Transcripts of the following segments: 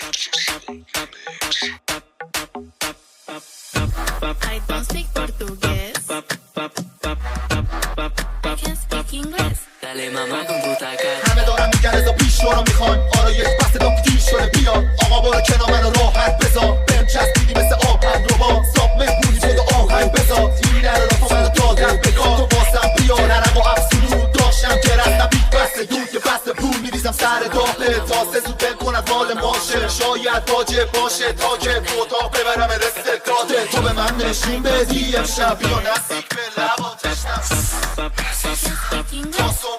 I don't speak portugués. I can speak English. Dale mamá con tu taca. همه دارن میگن ازا پیش رو میخوایم آره یک بسته دام گیر شده بیا آقا برو کنار منو راحت بذار بهم چسبیدی مثل آهن رو با ساب مهمونی شده آهنگ بذار تیری نره رفا منو دادم بکار تو واسم بیا نرم و ابسولوت داشتم که رستم بیت بسته دود که بسته پول میریزم سر داغه تازه زود بل کند مال ماشه شاید واجب باشه تا که تو اتاق ببرم استعداده تو به من نشون بدی امشب یا نزدیک به لبا تشنم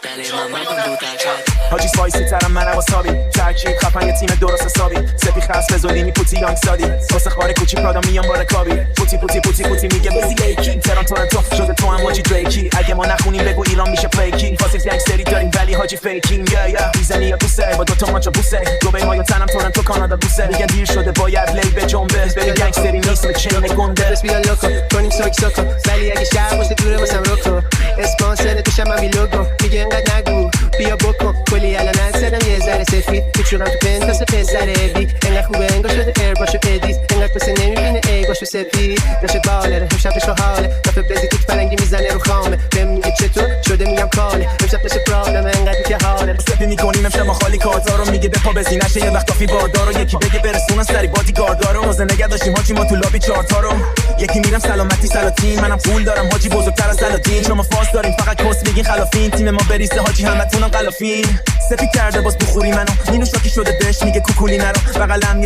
Dale mamá con tu taca. حاجی سایسی ترم منم واسابی ترکیب خفن یه تیم درست حسابی سپی خاص بزودینی پوتی یانگ سادی واسه خاره کوچی پرادا میام با رکابی پوتی میگه بزی لیکی تران تورنتو شده تو هم حاجی دریکی اگه ما نخونیم بگو ایران میشه فیکی فاسیل گنگستری داریم ولی حاجی فیکینگ یا میزنی یا بوسه با دوتا ماچو بوسه دبی ما یا تنم تورنتو کانادا بوسه میگن دیر شده باید لی به جنبه بریم گنگستری نیست به چین گنده بس بیا لوکو کنیم ساکو ولی اگه شهر باشه دوره واسم روکو اسپانسر دوشم من ویلوگو میگه انقدر نگو بیا بکن کلی الان سرم یه ذره سفید میچورم تو پنتاس پسره بی انقدر خوبه انگار شده ایر باشو ادیس انقدر پسه نمیبینه ای باشو سپید داشته بالره امشب بشو حاله دفعه بزی توت فرنگی میزنه رو خامه بهم میگه چطور شده میگم کاله امشب بشه پرابلم انقدر که حاله سپی میکنیم امشب ما خالی کارتا رو میگه بپا بزی نشه یه وقت افی باردارو یکی بگه برسونن سری بادی گاردارو روزه نگه داشتیم حاجی ما تو لابی چارتا رو یکی میرم سلامتی سلاطین منم پول دارم حاجی بزرگتر از سلاطین شما فاز داریم فقط کس میگین خلافین تیم ما بریسه حاجی همتونم قلافین سپی کرده باز بخوری منو مینو شاکی شده بهش میگه کوکولی نرو بغلم